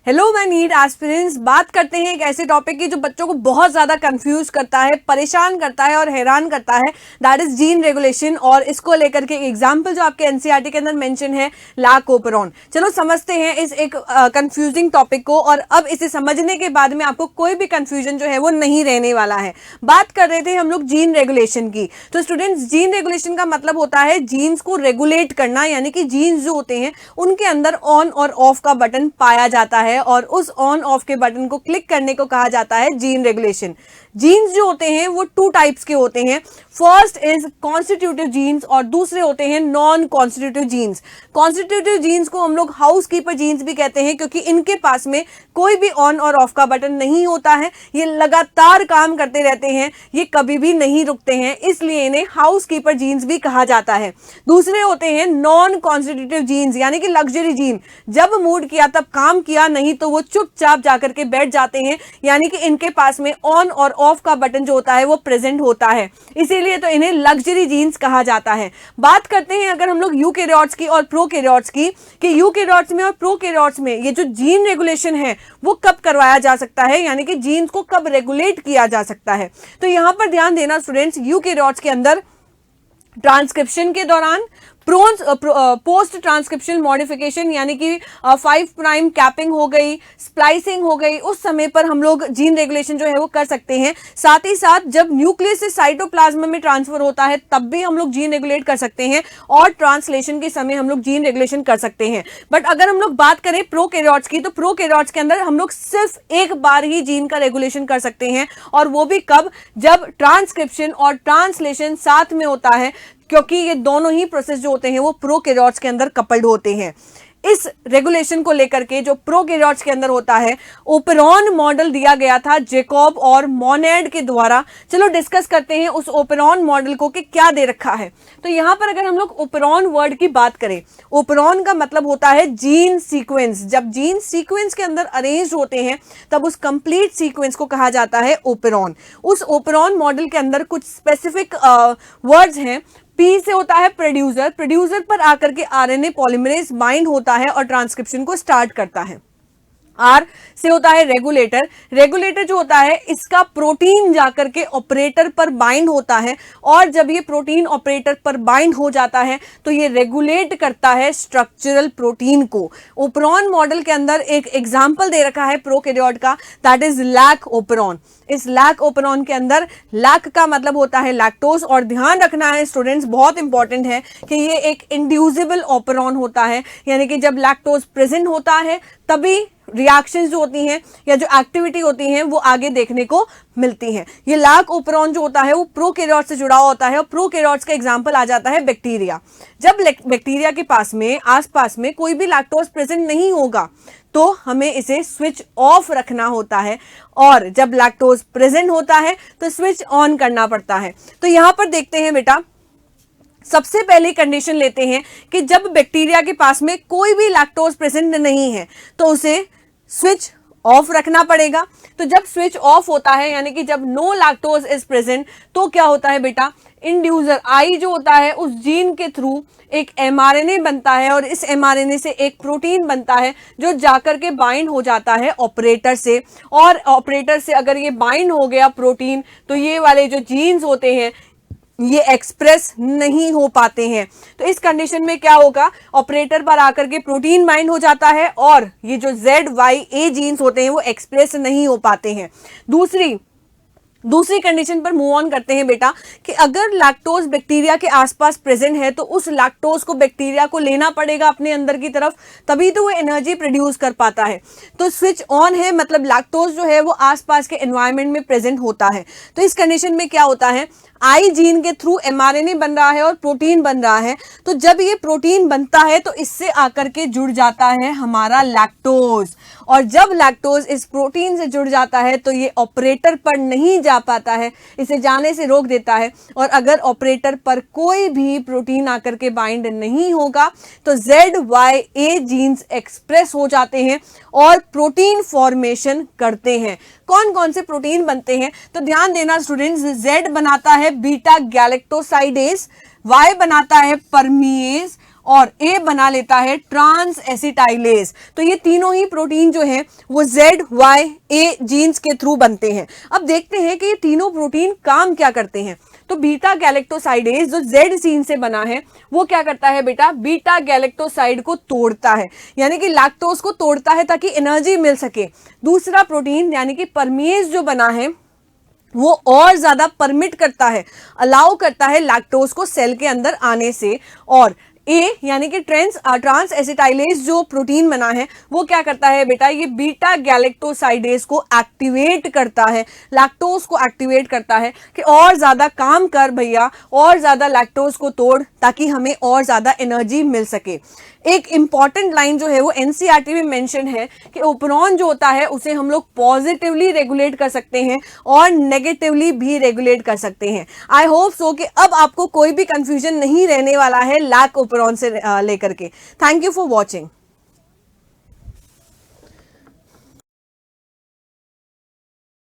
Hello मैं NEET aspirants, बात करते हैं एक ऐसे टॉपिक की जो बच्चों को बहुत ज़्यादा कंफ्यूज करता है, परेशान करता है और हैरान करता है, दैट इज जीन रेगुलेशन। और इसको लेकर के एग्जाम्पल जो आपके एनसीईआरटी के अंदर मेंशन है, लाकोपेरॉन। चलो समझते हैं इस एक कंफ्यूजिंग टॉपिक को, और अब इसे समझने के बाद में आपको कोई भी कंफ्यूजन जो है वो नहीं रहने वाला है। बात कर रहे थे हम लोग जीन रेगुलेशन की। तो स्टूडेंट्स, जीन रेगुलेशन का मतलब होता है जीन्स को रेगुलेट करना, यानी कि जीन्स जो होते हैं उनके अंदर ऑन और ऑफ का बटन पाया जाता है, और उस ऑन ऑफ के बटन को क्लिक करने को कहा जाता है जीन रेगुलेशन। जीन्स जो होते हैं वो टू टाइप्स के होते हैं। फर्स्ट इज कॉन्स्टिट्यूटिव जीन्स और दूसरे होते हैं non constitutive genes. Constitutive genes को हम लोग हाउस कीपर जीन्स भी कहते हैं, क्योंकि इनके पास में कोई भी ऑन और ऑफ का बटन नहीं होता है। ये लगातार काम करते रहते हैं, ये कभी भी नहीं रुकते हैं, इसलिए इन्हें हाउस कीपर जीन्स भी कहा जाता है। दूसरे होते हैं नॉन कॉन्स्टिट्यूटिव जीन्स, यानी कि लग्जरी जीन। जब मूड किया तब काम किया, नहीं तो वो चुपचाप जाकर के बैठ जाते हैं, यानी कि इनके पास में ऑन और ऑफ का बटन जो होता है वो प्रेजेंट होता है, इसीलिए तो इन्हें लग्जरी जीन्स कहा जाता है। बात करते हैं अगर हम लोग यूकेरियोट्स की और प्रोकैरियोट्स की, कि यूकेरियोट्स में और प्रोकैरियोट्स में ये जो जीन रेगुलेशन है वो कब करवाया जा सकता है, यानी कि जीन्स को कब रेगुलेट किया जा सकता है। तो यहां पर ध्यान देना स्टूडेंट्स, यूकेरियोट्स के अंदर ट्रांसक्रिप्शन के दौरान, पोस्ट ट्रांसक्रिप्शन मॉडिफिकेशन यानी कि 5 प्राइम कैपिंग हो गई, स्प्लाइसिंग हो गई, उस समय पर हम लोग जीन रेगुलेशन जो है वो कर सकते हैं। साथ ही साथ जब न्यूक्लियस से साइटोप्लाज्म में ट्रांसफर होता है तब भी हम लोग जीन रेगुलेट कर सकते हैं, और ट्रांसलेशन के समय हम लोग जीन रेगुलेशन कर सकते हैं। बट अगर हम लोग बात करें प्रोकैरियोट्स की, तो प्रोकैरियोट्स के अंदर हम लोग सिर्फ एक बार ही जीन का रेगुलेशन कर सकते हैं, और वो भी कब, जब ट्रांसक्रिप्शन और ट्रांसलेशन साथ में होता है, क्योंकि ये दोनों ही प्रोसेस जो होते हैं वो प्रोकैरियोट्स के अंदर कपल्ड होते हैं। इस रेगुलेशन को लेकर के जो प्रोकैरियोट्स के अंदर होता है, ओपेरॉन मॉडल दिया गया था जैकब और मोनेड के द्वारा। चलो डिस्कस करते हैं उस ओपेरॉन मॉडल को कि क्या दे रखा है। तो यहां पर अगर हम लोग ओपेरॉन वर्ड की बात करें, ओपेरॉन का मतलब होता है जीन सीक्वेंस। जब जीन सीक्वेंस के अंदर अरेंज होते हैं तब उस कंप्लीट सीक्वेंस को कहा जाता है ओपेरॉन। उस ओपेरॉन मॉडल के अंदर कुछ स्पेसिफिक वर्ड्स हैं। पी से होता है प्रोड्यूसर, प्रोड्यूसर पर आकर के आरएनए पॉलीमरेज बाइंड होता है और ट्रांसक्रिप्शन को स्टार्ट करता है। आर से होता है रेगुलेटर, रेगुलेटर जो होता है इसका प्रोटीन जाकर के ऑपरेटर पर बाइंड होता है, और जब ये प्रोटीन ऑपरेटर पर बाइंड हो जाता है तो ये रेगुलेट करता है स्ट्रक्चरल प्रोटीन को। ओपेरॉन मॉडल के अंदर एक एग्जांपल दे रखा है प्रोकैरियोट का, दैट इज लैक ओपेरॉन। इस लैक ओपेरॉन के अंदर लैक का मतलब होता है लैक्टोज, और ध्यान रखना है स्टूडेंट्स, बहुत इंपॉर्टेंट है कि ये एक इंड्यूसिबल ओपेरॉन होता है, यानी कि जब लैक्टोज प्रेजेंट होता है तभी रिएक्शंस जो होती हैं या जो एक्टिविटी होती हैं वो आगे देखने को मिलती हैं। ये लैक ओपेरॉन जो होता है वो प्रोकैरियोट से जुड़ा होता है, और प्रोकैरियोट्स का एग्जांपल आ जाता है बैक्टीरिया। जब बैक्टीरिया के पास में आसपास में कोई भी लैक्टोज प्रेजेंट नहीं होगा तो हमें इसे स्विच ऑफ रखना होता है, और जब लैक्टोज प्रेजेंट होता है तो स्विच ऑन करना पड़ता है। तो यहां पर देखते हैं बेटा, सबसे पहले कंडीशन लेते हैं कि जब बैक्टीरिया के पास में कोई भी लैक्टोज प्रेजेंट नहीं है तो उसे स्विच ऑफ रखना पड़ेगा। तो जब स्विच ऑफ होता है, यानी कि जब नो लैक्टोज इज प्रेजेंट, तो क्या होता है बेटा, इंड्यूसर आई जो होता है उस जीन के थ्रू एक एमआरएनए बनता है, और इस एमआरएनए से एक प्रोटीन बनता है जो जाकर के बाइंड हो जाता है ऑपरेटर से, और ऑपरेटर से अगर ये बाइंड हो गया प्रोटीन तो ये वाले जो जीन्स होते हैं ये एक्सप्रेस नहीं हो पाते हैं। तो इस कंडीशन में क्या होगा, ऑपरेटर पर आकर के प्रोटीन बाइंड हो जाता है, और ये जो ZYA जीन्स होते हैं वो एक्सप्रेस नहीं हो पाते हैं। दूसरी कंडीशन पर मूव ऑन करते हैं बेटा, कि अगर लैक्टोज बैक्टीरिया के आसपास प्रेजेंट है तो उस लैक्टोज को बैक्टीरिया को लेना पड़ेगा अपने अंदर की तरफ, तभी तो वो एनर्जी प्रोड्यूस कर पाता है। तो स्विच ऑन है मतलब लैक्टोज जो है वो आसपास के एनवायरनमेंट में प्रेजेंट होता है। तो इस कंडीशन में क्या होता है, आई जीन के थ्रू एमआरएनए बन रहा है और प्रोटीन बन रहा है। तो जब ये प्रोटीन बनता है तो इससे आकर के जुड़ जाता है हमारा लैक्टोज, और जब लैक्टोज इस प्रोटीन से जुड़ जाता है तो ये ऑपरेटर पर नहीं जा पाता है, इसे जाने से रोक देता है। और अगर ऑपरेटर पर कोई भी प्रोटीन आकर के बाइंड नहीं होगा तो ZYA जीन्स एक्सप्रेस हो जाते हैं और प्रोटीन फॉर्मेशन करते हैं। कौन कौन से प्रोटीन बनते हैं, तो ध्यान देना स्टूडेंट्स, Z बनाता है बीटा गैलेक्टोसाइडेज, Y बनाता है परमीएज, और ए बना लेता है ट्रांस एसिटाइलेज। तो ये तीनों ही प्रोटीन जो है वो ZYA जीन्स के थ्रू बनते हैं। अब देखते हैं कि ये तीनों प्रोटीन काम क्या करते हैं। तो बीटा गैलेक्टोसाइडेज जो Z जीन से बना है वो क्या करता है बेटा, बीटा गैलेक्टोसाइड को तोड़ता है, यानी कि लैक्टोज को तोड़ता है ताकि एनर्जी मिल सके। दूसरा प्रोटीन यानी कि परमेज जो बना है वो और ज्यादा परमिट करता है, अलाउ करता है लैक्टोज को सेल के अंदर आने से। और ए यानी कि ट्रांस एसिटाइलेज जो प्रोटीन बना है वो क्या करता है बेटा, ये बीटा गैलेक्टोसाइडेज को एक्टिवेट करता है, लैक्टोज को एक्टिवेट करता है कि और ज्यादा काम कर भैया, और ज्यादा लैक्टोज को तोड़ ताकि हमें और ज्यादा एनर्जी मिल सके। एक इंपॉर्टेंट लाइन जो है वो एनसीईआरटी में मेंशन है कि ओपरॉन जो होता है उसे हम लोग पॉजिटिवली रेगुलेट कर सकते हैं और नेगेटिवली भी रेगुलेट कर सकते हैं। आई होप सो कि अब आपको कोई भी कंफ्यूजन नहीं रहने वाला है लैक ओपरॉन से लेकर के। Thank you for watching.